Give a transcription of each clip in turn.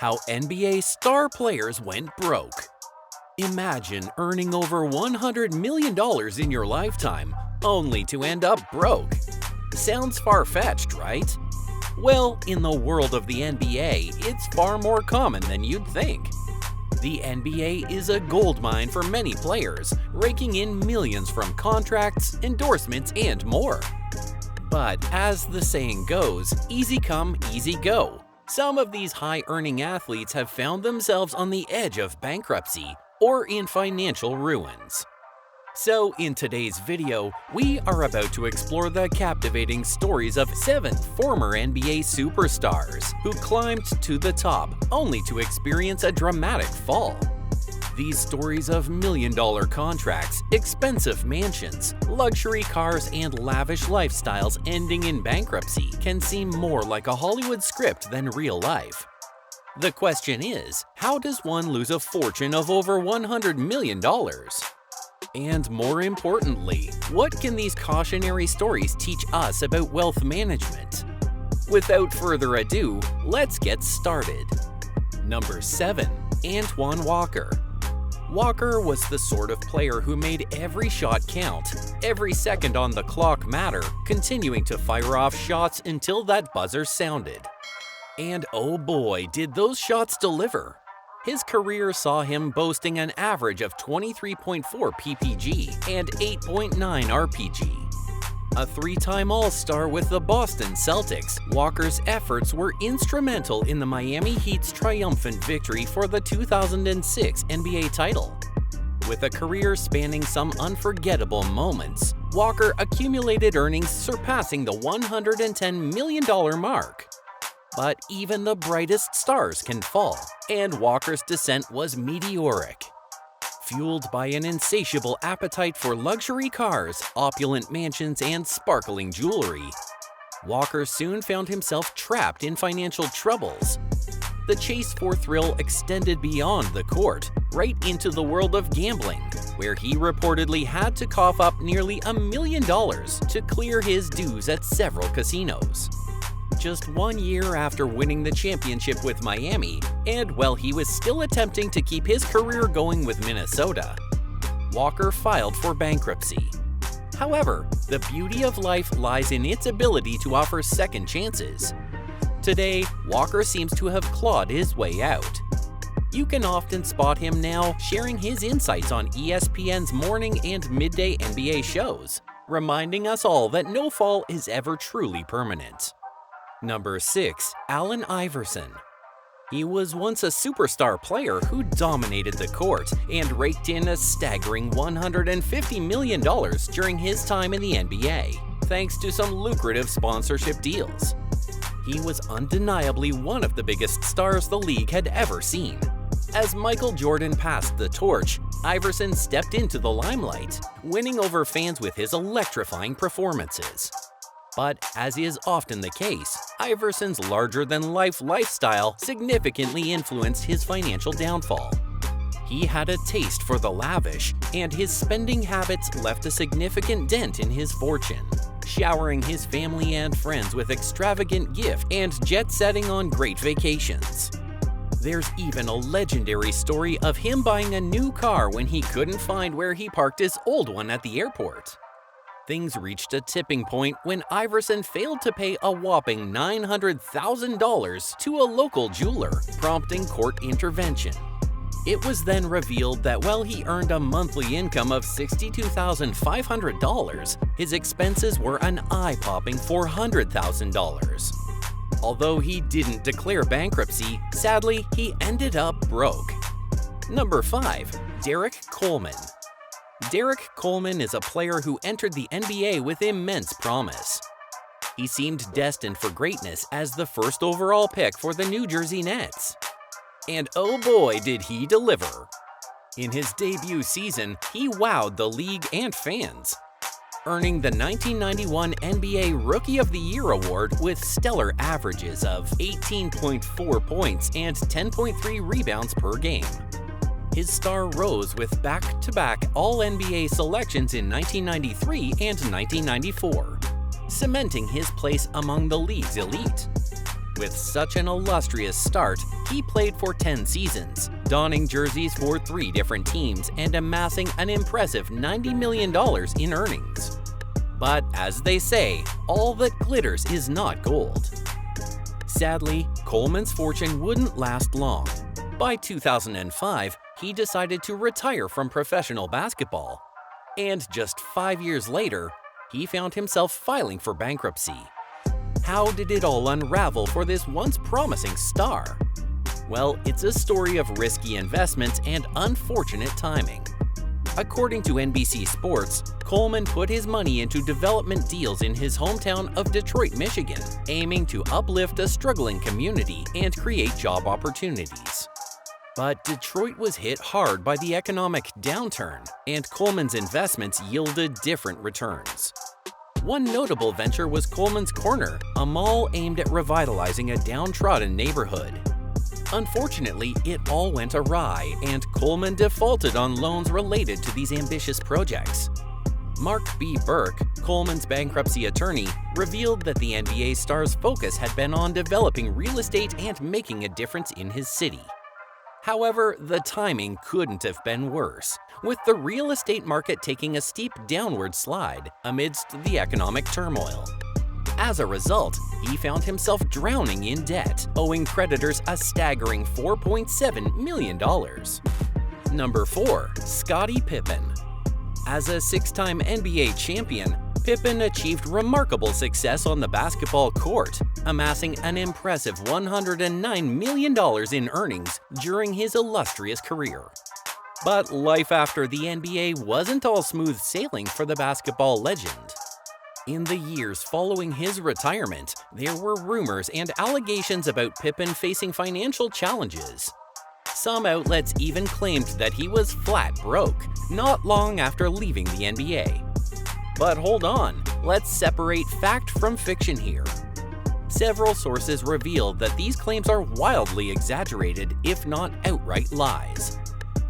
How NBA star players went broke. Imagine earning over $100 million in your lifetime, only to end up broke. Sounds far-fetched, right? Well, in the world of the NBA, it's far more common than you'd think. The NBA is a goldmine for many players, raking in millions from contracts, endorsements, and more. But as the saying goes, easy come, easy go. Some of these high-earning athletes have found themselves on the edge of bankruptcy or in financial ruins. So in today's video, we are about to explore the captivating stories of 7 former NBA superstars who climbed to the top only to experience a dramatic fall. These stories of million-dollar contracts, expensive mansions, luxury cars, and lavish lifestyles ending in bankruptcy can seem more like a Hollywood script than real life. The question is, how does one lose a fortune of over $100 million? And more importantly, what can these cautionary stories teach us about wealth management? Without further ado, let's get started. Number 7. Antoine Walker. Walker was the sort of player who made every shot count, every second on the clock matter, continuing to fire off shots until that buzzer sounded. And oh boy, did those shots deliver! His career saw him boasting an average of 23.4 PPG and 8.9 RPG. A 3-time All-Star with the Boston Celtics, Walker's efforts were instrumental in the Miami Heat's triumphant victory for the 2006 NBA title. With a career spanning some unforgettable moments, Walker accumulated earnings surpassing the $110 million mark. But even the brightest stars can fall, and Walker's descent was meteoric. Fueled by an insatiable appetite for luxury cars, opulent mansions, and sparkling jewelry, Walker soon found himself trapped in financial troubles. The chase for thrill extended beyond the court, right into the world of gambling, where he reportedly had to cough up nearly $1 million to clear his dues at several casinos. Just 1 year after winning the championship with Miami, and while he was still attempting to keep his career going with Minnesota, Walker filed for bankruptcy. However, the beauty of life lies in its ability to offer second chances. Today, Walker seems to have clawed his way out. You can often spot him now sharing his insights on ESPN's morning and midday NBA shows, reminding us all that no fall is ever truly permanent. Number 6. Allen Iverson. He was once a superstar player who dominated the court and raked in a staggering $150 million during his time in the NBA, thanks to some lucrative sponsorship deals. He was undeniably one of the biggest stars the league had ever seen. As Michael Jordan passed the torch, Iverson stepped into the limelight, winning over fans with his electrifying performances. But as is often the case, Iverson's larger-than-life lifestyle significantly influenced his financial downfall. He had a taste for the lavish, and his spending habits left a significant dent in his fortune, showering his family and friends with extravagant gifts and jet-setting on great vacations. There's even a legendary story of him buying a new car when he couldn't find where he parked his old one at the airport. Things reached a tipping point when Iverson failed to pay a whopping $900,000 to a local jeweler, prompting court intervention. It was then revealed that while he earned a monthly income of $62,500, his expenses were an eye-popping $400,000. Although he didn't declare bankruptcy, sadly, he ended up broke. Number 5. Derek Coleman. Derek Coleman is a player who entered the NBA with immense promise. He seemed destined for greatness as the first overall pick for the New Jersey Nets. And oh boy, did he deliver! In his debut season, he wowed the league and fans, earning the 1991 NBA Rookie of the Year award with stellar averages of 18.4 points and 10.3 rebounds per game. His star rose with back-to-back All-NBA selections in 1993 and 1994, cementing his place among the league's elite. With such an illustrious start, he played for 10 seasons, donning jerseys for 3 different teams and amassing an impressive $90 million in earnings. But as they say, all that glitters is not gold. Sadly, Coleman's fortune wouldn't last long. By 2005, he decided to retire from professional basketball. And just 5 years later, he found himself filing for bankruptcy. How did it all unravel for this once promising star? Well, it's a story of risky investments and unfortunate timing. According to NBC Sports, Coleman put his money into development deals in his hometown of Detroit, Michigan, aiming to uplift a struggling community and create job opportunities. But Detroit was hit hard by the economic downturn, and Coleman's investments yielded different returns. One notable venture was Coleman's Corner, a mall aimed at revitalizing a downtrodden neighborhood. Unfortunately, it all went awry, and Coleman defaulted on loans related to these ambitious projects. Mark B. Burke, Coleman's bankruptcy attorney, revealed that the NBA star's focus had been on developing real estate and making a difference in his city. However, the timing couldn't have been worse, with the real estate market taking a steep downward slide amidst the economic turmoil. As a result, he found himself drowning in debt, owing creditors a staggering $4.7 million. Number 4. Scottie Pippen. As a 6-time NBA champion, Pippen achieved remarkable success on the basketball court, amassing an impressive $109 million in earnings during his illustrious career. But life after the NBA wasn't all smooth sailing for the basketball legend. In the years following his retirement, there were rumors and allegations about Pippen facing financial challenges. Some outlets even claimed that he was flat broke not long after leaving the NBA. But hold on, let's separate fact from fiction here. Several sources revealed that these claims are wildly exaggerated, if not outright lies.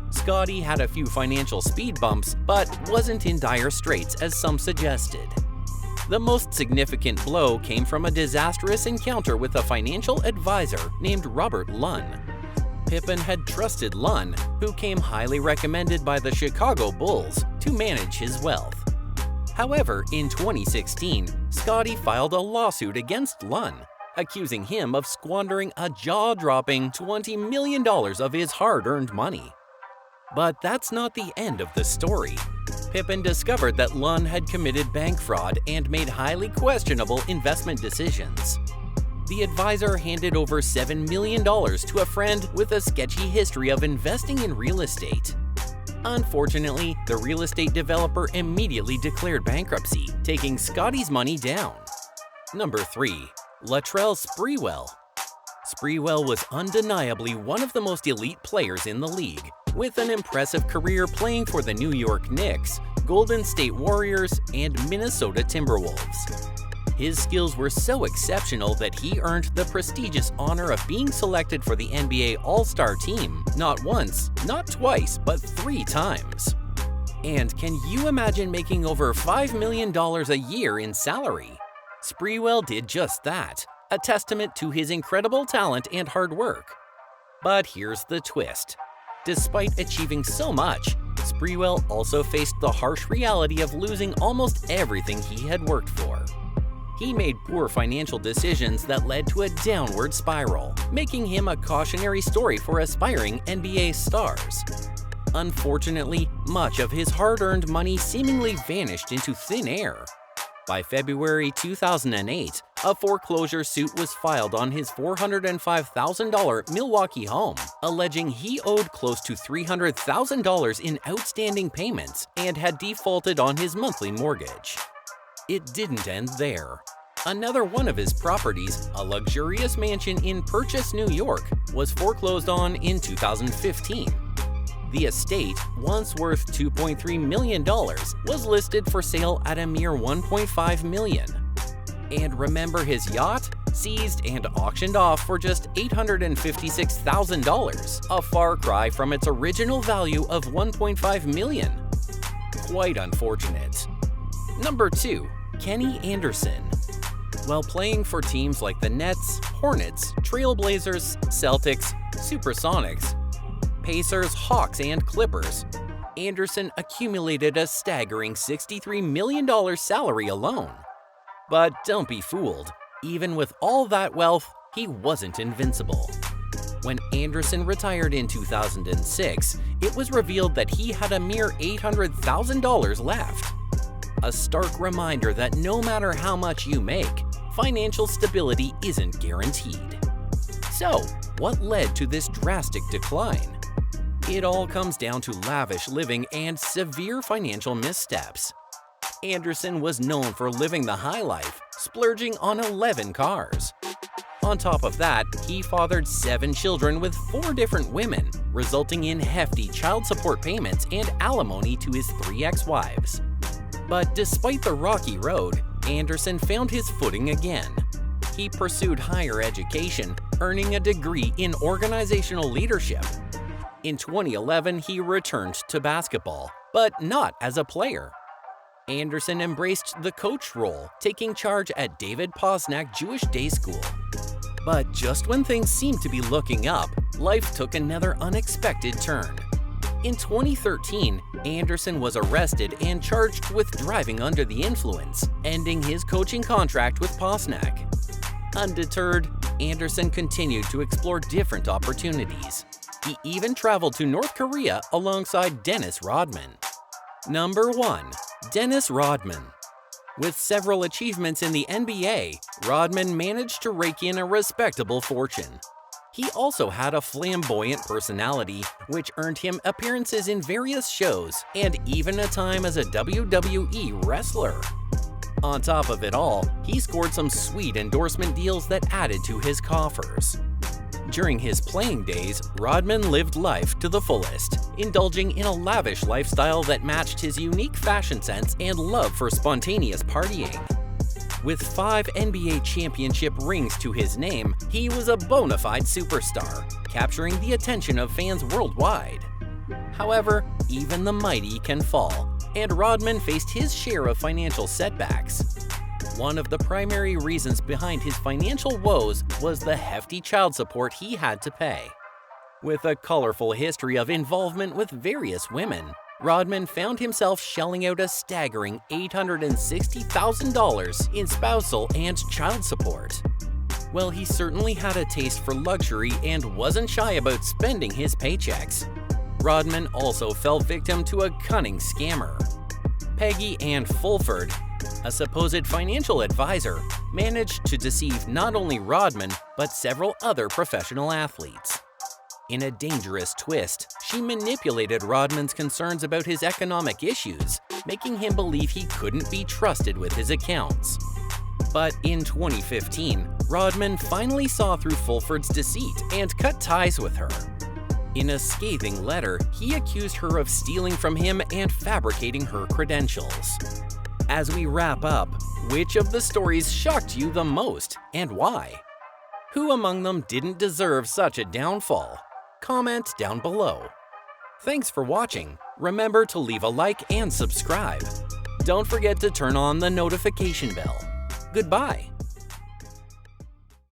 Scottie had a few financial speed bumps, but wasn't in dire straits as some suggested. The most significant blow came from a disastrous encounter with a financial advisor named Robert Lunn. Pippen had trusted Lunn, who came highly recommended by the Chicago Bulls, to manage his wealth. However, in 2016, Scottie filed a lawsuit against Lunn, accusing him of squandering a jaw-dropping $20 million of his hard-earned money. But that's not the end of the story. Pippen discovered that Lunn had committed bank fraud and made highly questionable investment decisions. The advisor handed over $7 million to a friend with a sketchy history of investing in real estate. Unfortunately, the real estate developer immediately declared bankruptcy, taking Scottie's money down. Number 3. Latrell Sprewell. Sprewell was undeniably one of the most elite players in the league, with an impressive career playing for the New York Knicks, Golden State Warriors, and Minnesota Timberwolves. His skills were so exceptional that he earned the prestigious honor of being selected for the NBA All-Star team not once, not twice, but 3 times. And can you imagine making over $5 million a year in salary? Sprewell did just that, a testament to his incredible talent and hard work. But here's the twist. Despite achieving so much, Sprewell also faced the harsh reality of losing almost everything he had worked for. He made poor financial decisions that led to a downward spiral, making him a cautionary story for aspiring NBA stars. Unfortunately, much of his hard-earned money seemingly vanished into thin air. By February 2008, a foreclosure suit was filed on his $405,000 Milwaukee home, alleging he owed close to $300,000 in outstanding payments and had defaulted on his monthly mortgage. It didn't end there. Another one of his properties, a luxurious mansion in Purchase, New York, was foreclosed on in 2015. The estate, once worth $2.3 million, was listed for sale at a mere $1.5 million. And remember his yacht? Seized and auctioned off for just $856,000, a far cry from its original value of $1.5 million. Quite unfortunate. Number 2. Kenny Anderson. While playing for teams like the Nets, Hornets, Trailblazers, Celtics, Supersonics, Pacers, Hawks, and Clippers, Anderson accumulated a staggering $63 million salary alone. But don't be fooled, even with all that wealth, he wasn't invincible. When Anderson retired in 2006, it was revealed that he had a mere $800,000 left. A stark reminder that no matter how much you make, financial stability isn't guaranteed. So, what led to this drastic decline? It all comes down to lavish living and severe financial missteps. Anderson was known for living the high life, splurging on 11 cars. On top of that, he fathered 7 children with 4 different women, resulting in hefty child support payments and alimony to his 3 ex-wives. But despite the rocky road, Anderson found his footing again. He pursued higher education, earning a degree in organizational leadership. In 2011, he returned to basketball, but not as a player. Anderson embraced the coach role, taking charge at David Posnack Jewish Day School. But just when things seemed to be looking up, life took another unexpected turn. In 2013, Anderson was arrested and charged with driving under the influence, ending his coaching contract with Posnack. Undeterred, Anderson continued to explore different opportunities. He even traveled to North Korea alongside Dennis Rodman. Number 1. Dennis Rodman. With several achievements in the NBA, Rodman managed to rake in a respectable fortune. He also had a flamboyant personality, which earned him appearances in various shows and even a time as a WWE wrestler. On top of it all, he scored some sweet endorsement deals that added to his coffers. During his playing days, Rodman lived life to the fullest, indulging in a lavish lifestyle that matched his unique fashion sense and love for spontaneous partying. With 5 NBA championship rings to his name, he was a bona fide superstar, capturing the attention of fans worldwide. However, even the mighty can fall, and Rodman faced his share of financial setbacks. One of the primary reasons behind his financial woes was the hefty child support he had to pay. With a colorful history of involvement with various women, Rodman found himself shelling out a staggering $860,000 in spousal and child support. Well, he certainly had a taste for luxury and wasn't shy about spending his paychecks. Rodman also fell victim to a cunning scammer. Peggy Ann Fulford, a supposed financial advisor, managed to deceive not only Rodman, but several other professional athletes. In a dangerous twist, she manipulated Rodman's concerns about his economic issues, making him believe he couldn't be trusted with his accounts. But in 2015, Rodman finally saw through Fulford's deceit and cut ties with her. In a scathing letter, he accused her of stealing from him and fabricating her credentials. As we wrap up, which of the stories shocked you the most and why? Who among them didn't deserve such a downfall? Comment down below. Thanks for watching. Remember to leave a like and subscribe. Don't forget to turn on the notification bell. Goodbye.